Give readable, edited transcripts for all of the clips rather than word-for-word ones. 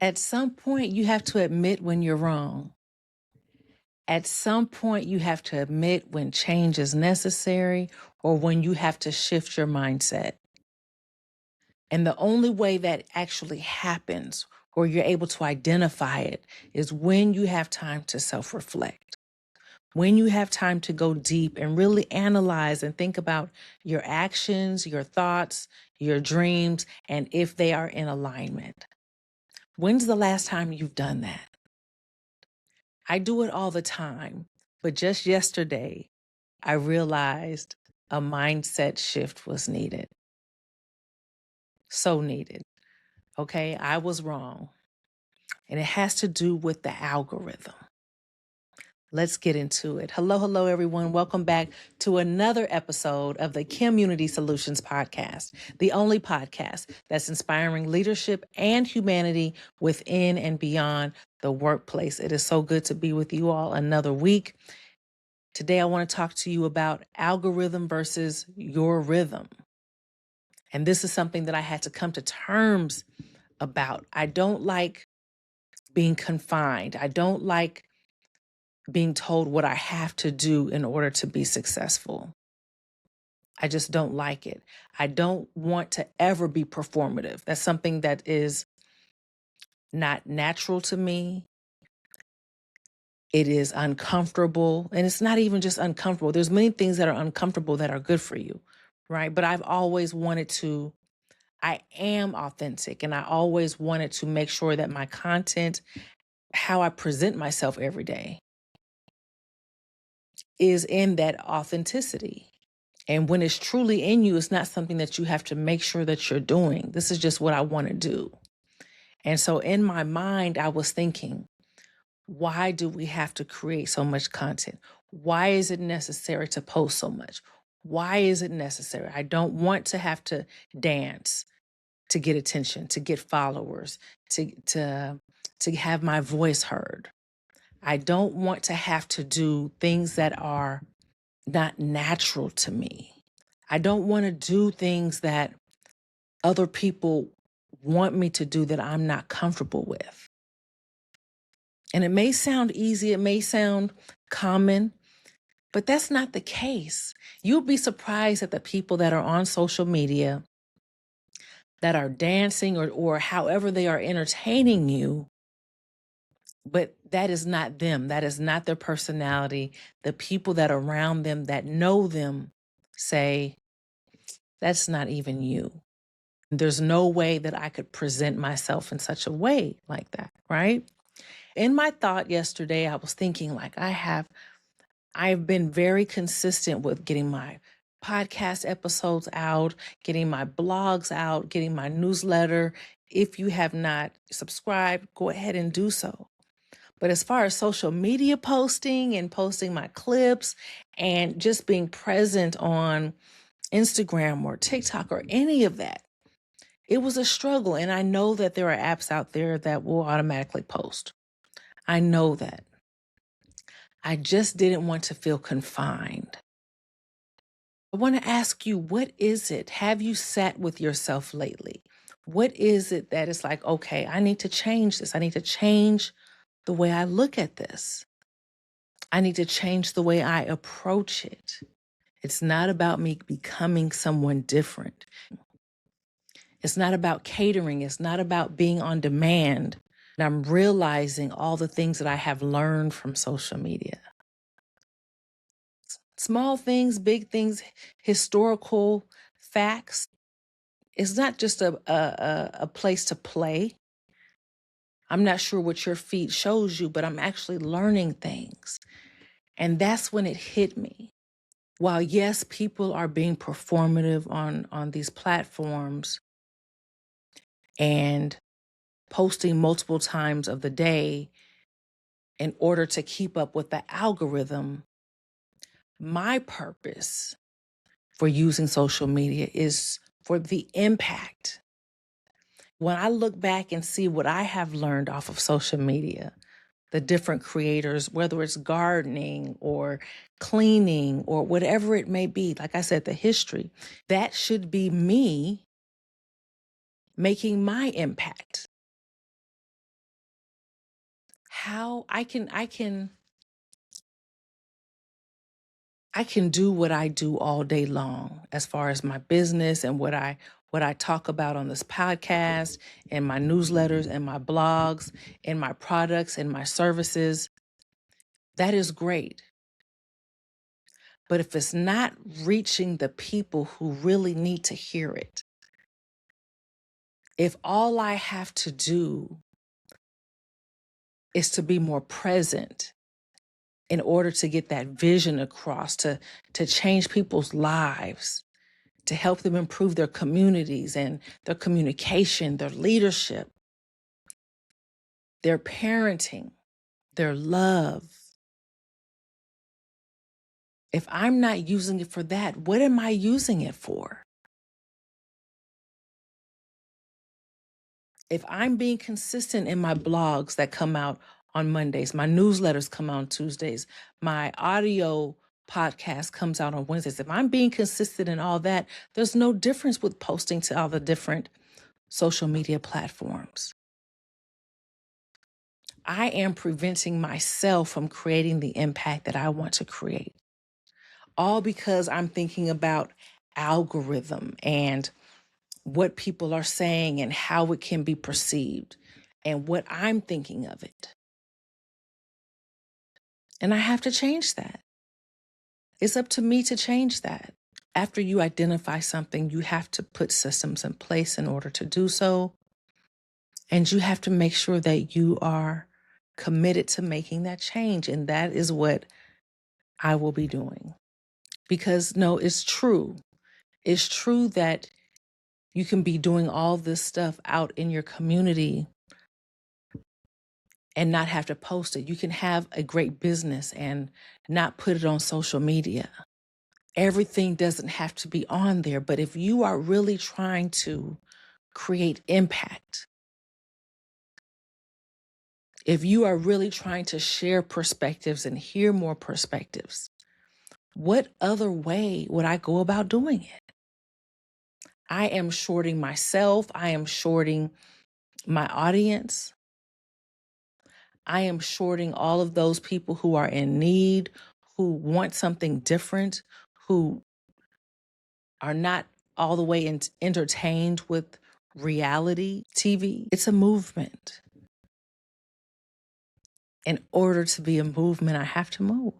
At some point, you have to admit when you're wrong. At some point, you have to admit when change is necessary or when you have to shift your mindset. And the only way that actually happens or you're able to identify it is when you have time to self-reflect, when you have time to go deep and really analyze and think about your actions, your thoughts, your dreams, and if they are in alignment. When's the last time you've done that? I do it all the time, but just yesterday, I realized a mindset shift was needed. So needed. Okay, I was wrong. And it has to do with the algorithm. Let's get into it. Hello, everyone. Welcome back to another episode of the KimUnity Soulutions podcast, the only podcast that's inspiring leadership and humanity within and beyond the workplace. It is so good to be with you all another week. Today, I want to talk to you about algorithm versus your rhythm. And this is something that I had to come to terms about. I don't like being confined. I don't like being told what I have to do in order to be successful. I just don't like it. I don't want to ever be performative. That's something that is not natural to me. It is uncomfortable, and it's not even just uncomfortable. There's many things that are uncomfortable that are good for you, right? But I've always wanted to, I am authentic, and I always wanted to make sure that my content, how I present myself every day, is in that authenticity. And when it's truly in you, it's not something that you have to make sure that you're doing. This is just what I want to do. And so in my mind, I was thinking, why do we have to create so much content? Why is it necessary to post so much? Why is it necessary? I don't want to have to dance to get attention, to get followers, to have my voice heard. I don't want to have to do things that are not natural to me. I don't want to do things that other people want me to do that I'm not comfortable with. And it may sound easy, it may sound common, but that's not the case. You'll be surprised at the people that are on social media that are dancing or however they are entertaining you, but that is not them. That is not their personality. The people that are around them that know them say, that's not even you. There's no way that I could present myself in such a way like that, right? In my thought yesterday, I was thinking like I've been very consistent with getting my podcast episodes out, getting my blogs out, getting my newsletter. If you have not subscribed, go ahead and do so. But as far as social media posting and posting my clips and just being present on Instagram or TikTok or any of that, it was a struggle. And I know that there are apps out there that will automatically post. I know that. I just didn't want to feel confined. I want to ask you, what is it? Have you sat with yourself lately? What is it that is like, okay, I need to change this. I need to change the way I look at this. I need to change the way I approach it. It's not about me becoming someone different. It's not about catering. It's not about being on demand. And I'm realizing all the things that I have learned from social media. Small things, big things, historical facts. It's not just a place to play. I'm not sure what your feed shows you, but I'm actually learning things. And that's when it hit me. While yes, people are being performative on these platforms and posting multiple times of the day in order to keep up with the algorithm, my purpose for using social media is for the impact. When I look back and see what I have learned off of social media, the different creators, whether it's gardening or cleaning or whatever it may be, like I said, the history, that should be me making my impact. how I can do what I do all day long as far as my business and what I talk about on this podcast and my newsletters and my blogs and my products and my services. That is great. But if it's not reaching the people who really need to hear it, if all I have to do is to be more present in order to get that vision across, to change people's lives, to help them improve their communities and their communication, their leadership, their parenting, their love. If I'm not using it for that, what am I using it for? If I'm being consistent in my blogs that come out on Mondays, my newsletters come out on Tuesdays, my audio podcast comes out on Wednesdays, if I'm being consistent in all that, there's no difference with posting to all the different social media platforms. I am preventing myself from creating the impact that I want to create. All because I'm thinking about algorithm and what people are saying and how it can be perceived and what I'm thinking of it. And I have to change that. It's up to me to change that. After you identify something, you have to put systems in place in order to do so. And you have to make sure that you are committed to making that change. And that is what I will be doing. Because no, it's true. It's true that you can be doing all this stuff out in your community and not have to post it. You can have a great business and not put it on social media. Everything doesn't have to be on there. But if you are really trying to create impact, if you are really trying to share perspectives and hear more perspectives, what other way would I go about doing it? I am shorting myself. I am shorting my audience. I am shorting all of those people who are in need, who want something different, who are not all the way entertained with reality TV. It's a movement. In order to be a movement, I have to move.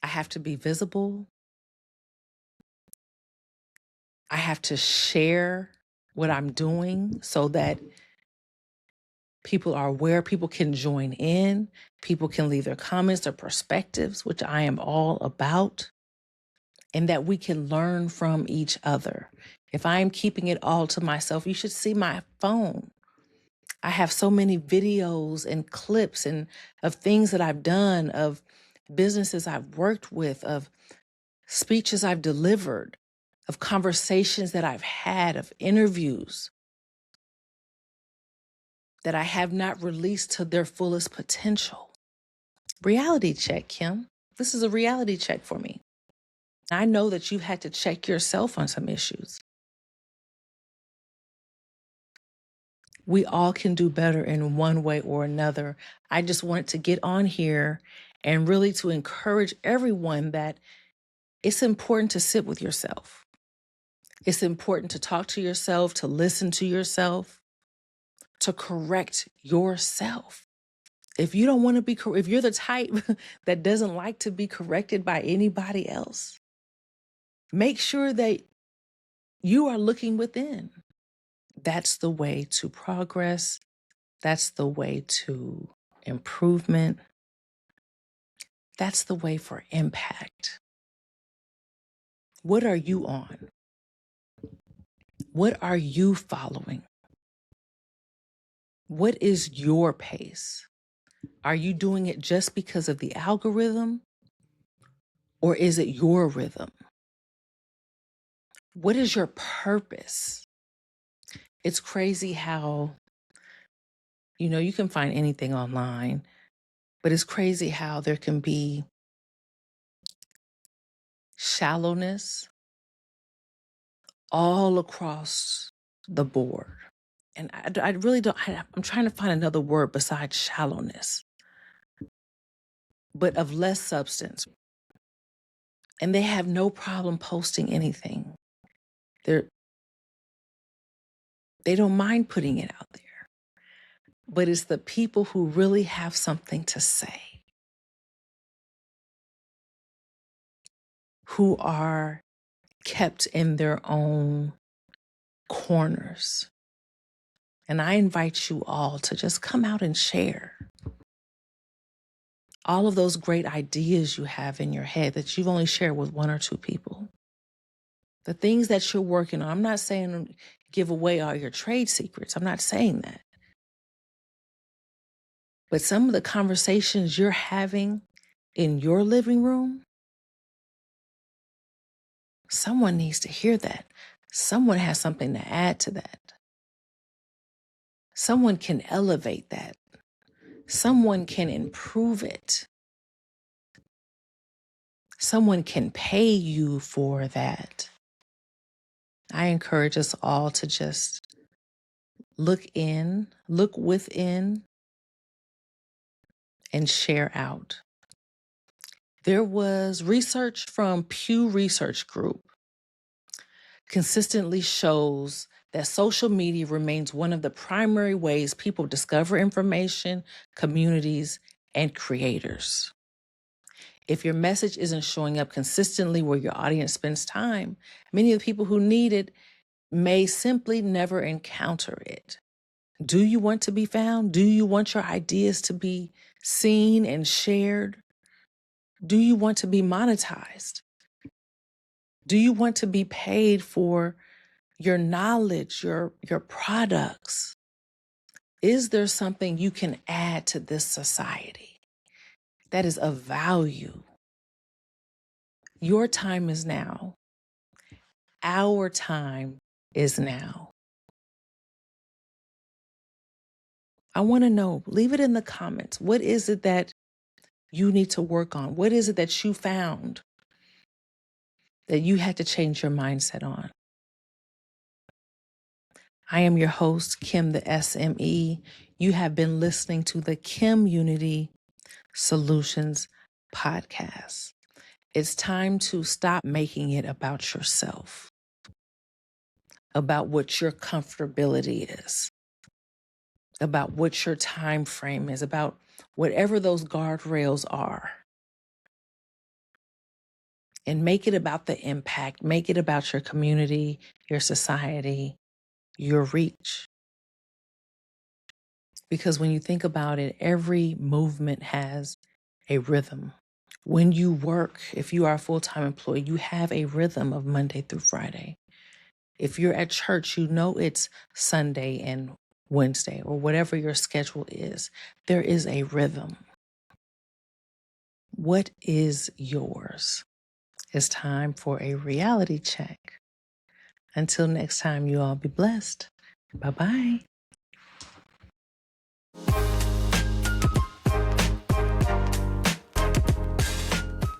I have to be visible. I have to share what I'm doing so that people are aware, people can join in, people can leave their comments or perspectives, which I am all about, and that we can learn from each other. If I am keeping it all to myself, you should see my phone. I have so many videos and clips and of things that I've done, of businesses I've worked with, of speeches I've delivered, of conversations that I've had, of interviews that I have not released to their fullest potential. Reality check, Kim. This is a reality check for me. I know that you've had to check yourself on some issues. We all can do better in one way or another. I just wanted to get on here and really to encourage everyone that it's important to sit with yourself. It's important to talk to yourself, to listen to yourself, to correct yourself. If you don't want to be, if you're the type that doesn't like to be corrected by anybody else, make sure that you are looking within. That's the way to progress. That's the way to improvement. That's the way for impact. What are you on? What are you following? What is your pace? Are you doing it just because of the algorithm, or is it your rhythm? What is your purpose? It's crazy how, you can find anything online, but it's crazy how there can be shallowness all across the board. and I really don't, I'm trying to find another word besides shallowness, but of less substance. And they have no problem posting anything. They don't mind putting it out there. But it's the people who really have something to say, who are kept in their own corners. And I invite you all to just come out and share all of those great ideas you have in your head that you've only shared with one or two people. The things that you're working on. I'm not saying give away all your trade secrets. I'm not saying that. But some of the conversations you're having in your living room, someone needs to hear that. Someone has something to add to that. Someone can elevate that. Someone can improve it. Someone can pay you for that. I encourage us all to just look within, and share out. There was research from Pew Research Group consistently shows that social media remains one of the primary ways people discover information, communities, and creators. If your message isn't showing up consistently where your audience spends time, many of the people who need it may simply never encounter it. Do you want to be found? Do you want your ideas to be seen and shared? Do you want to be monetized? Do you want to be paid for your knowledge, your products? Is there something you can add to this society that is of value? Your time is now. Our time is now. I want to know, leave it in the comments. What is it that you need to work on? What is it that you found that you had to change your mindset on? I am your host, Kim the SME. You have been listening to the KimUnity Soulutions podcast. It's time to stop making it about yourself, about what your comfortability is, about what your time frame is, about whatever those guardrails are. And make it about the impact. Make it about your community, your society, your reach. Because when you think about it, every movement has a rhythm. When you work, if you are a full-time employee, you have a rhythm of Monday through Friday. If you're at church, you know it's Sunday and Wednesday or whatever your schedule is. There is a rhythm. What is yours? It's time for a reality check. Until next time, you all be blessed. Bye-bye.